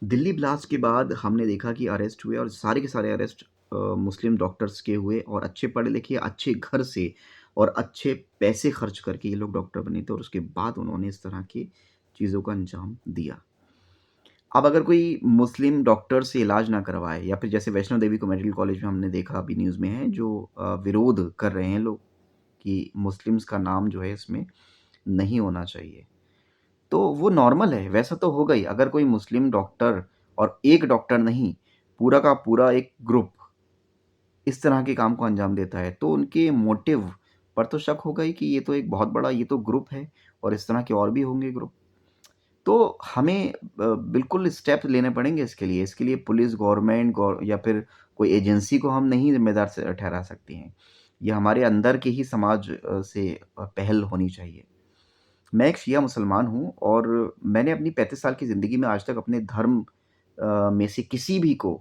Delhi blast के बाद हमने देखा कि अरेस्ट हुए और सारे के सारे अरेस्ट मुस्लिम डॉक्टर्स के हुए और अच्छे पढ़े-लिखे, अच्छे घर से और अच्छे पैसे खर्च करके ये लोग डॉक्टर बने थे और उसके बाद उन्होंने इस तरह की चीज़ों का अंजाम दिया। अब अगर कोई मुस्लिम डॉक्टर से इलाज ना करवाए या फिर जैसे वैष्णो देवी को मेडिकल कॉलेज में हमने देखा अभी न्यूज़ में है जो विरोध कर रहे हैं लोग कि मुस्लिम्स का नाम जो है इसमें नहीं होना चाहिए। तो वो नॉर्मल है, वैसा तो होगा ही। अगर कोई मुस्लिम डॉक्टर और एक डॉक्टर नहीं, पूरा का पूरा एक ग्रुप इस तरह के काम को अंजाम देता है, तो उनके मोटिव पर तो शक होगा ही कि ये तो एक बहुत बड़ा ये तो ग्रुप है और इस तरह के और भी होंगे ग्रुप। तो हमें बिल्कुल स्टेप लेने पड़ेंगे इसके लिए। इसके लिए पुलिस, गवर्नमेंट या फिर कोई एजेंसी को हम नहीं ज़िम्मेदार स ठहरा सकते हैं। ये हमारे अंदर के ही समाज से पहल होनी चाहिए। मैं एक शिया मुसलमान हूँ और मैंने अपनी 35 साल की ज़िंदगी में आज तक अपने धर्म में से किसी भी को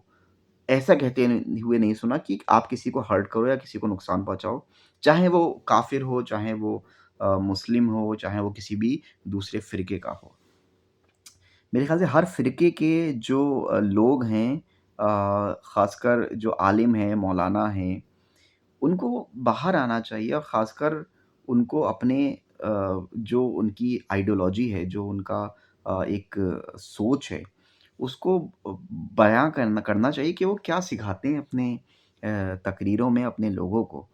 ऐसा कहते हुए नहीं सुना कि आप किसी को हर्ट करो या किसी को नुकसान पहुँचाओ। चाहे वो काफ़िर हो, चाहे वो मुस्लिम हो, चाहे वो किसी भी दूसरे फ़िरके का हो। मेरे ख़्याल से हर फ़िरके के जो लोग हैं ख़ासकर जो आलिम हैं, मौलाना हैं, उनको बाहर आना चाहिए और ख़ासकर उनको अपने जो उनकी आइडियोलॉजी है, जो उनका एक सोच है, उसको बयाँ करना करना चाहिए कि वो क्या सिखाते हैं अपने तकरीरों में अपने लोगों को।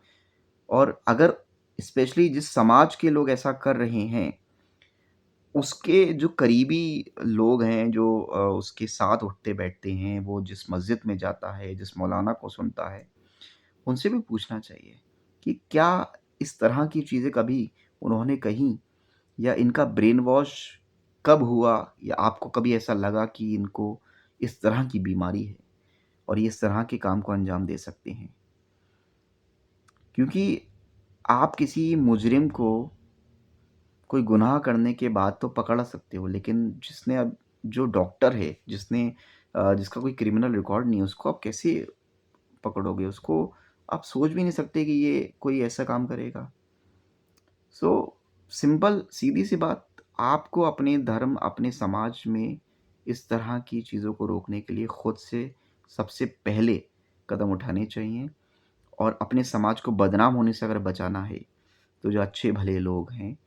और अगर स्पेशली जिस समाज के लोग ऐसा कर रहे हैं, उसके जो करीबी लोग हैं, जो उसके साथ उठते-बैठते हैं, वो जिस मस्जिद में जाता है, जिस मौलाना को सुनता है, उनसे भी पूछना चाहिए कि क्या इस तरह की चीज़ें कभी उन्होंने कहीं या इनका ब्रेन वॉश कब हुआ या आपको कभी ऐसा लगा कि इनको इस तरह की बीमारी है और ये इस तरह के काम को अंजाम दे सकते हैं। क्योंकि आप किसी मुजरिम को कोई गुनाह करने के बाद तो पकड़ सकते हो, लेकिन जिसने अब जो डॉक्टर है, जिसका कोई क्रिमिनल रिकॉर्ड नहीं है, उसको आप कैसे पकड़ोगे? उसको आप सोच भी नहीं सकते कि ये कोई ऐसा काम करेगा। सो सिंपल सीधी-सी बात, आपको अपने धर्म, अपने समाज में इस तरह की चीज़ों को रोकने के लिए खुद से सबसे पहले कदम उठाने चाहिए और अपने समाज को बदनाम होने से अगर बचाना है, तो जो अच्छे-भले लोग हैं,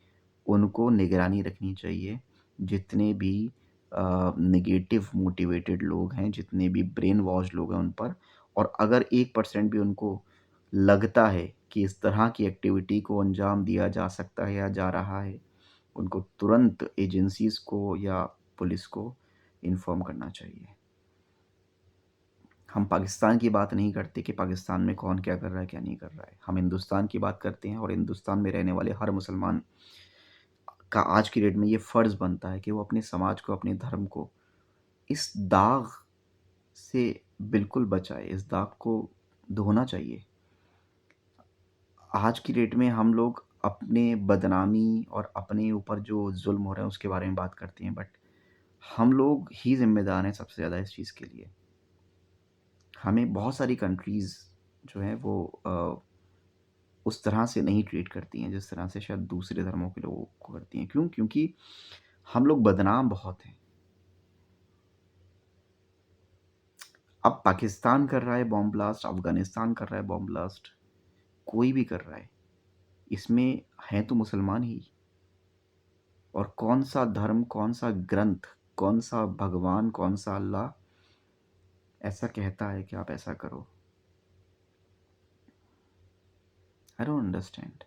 उनको निगरानी रखनी चाहिए। जितने भी नेगेटिव मोटिवेटेड लोग हैं, जितने भी ब्रेन वॉश लोग हैं उन पर और अगर 1% भी उनको लगता है कि इस तरह की एक्टिविटी को अंजाम दिया जा सकता है या जा रहा है, उनको तुरंत एजेंसीज़ को या पुलिस को इन्फॉर्म करना चाहिए। हम पाकिस्तान की बात नहीं करते कि पाकिस्तान में कौन क्या कर रहा है, क्या नहीं कर रहा है। हम हिंदुस्तान की बात करते हैं और हिंदुस्तान में रहने वाले हर मुसलमान का आज की डेट में ये फ़र्ज़ बनता है कि वो अपने समाज को, अपने धर्म को इस दाग से बिल्कुल बचाए, इस दाग को धोना चाहिए। आज की डेट में हम लोग अपने बदनामी और अपने ऊपर जो ज़ुल्म हो रहा है उसके बारे में बात करते हैं, बट हम लोग ही ज़िम्मेदार हैं सबसे ज़्यादा इस चीज़ के लिए। हमें बहुत सारी कंट्रीज़ जो हैं वो उस तरह से नहीं ट्रीट करती हैं जिस तरह से शायद दूसरे धर्मों के लोगों को करती हैं। क्यों? क्योंकि हम लोग बदनाम बहुत हैं। अब पाकिस्तान कर रहा है बॉम्ब ब्लास्ट, अफ़गानिस्तान कर रहा है बॉम्ब ब्लास्ट, कोई भी कर रहा है। इसमें हैं तो मुसलमान ही और कौन-सा धर्म, कौन-सा ग्रंथ, कौन-सा भगवान, कौन-सा अल्लाह ऐसा कहता है कि आप ऐसा करो? I don't understand.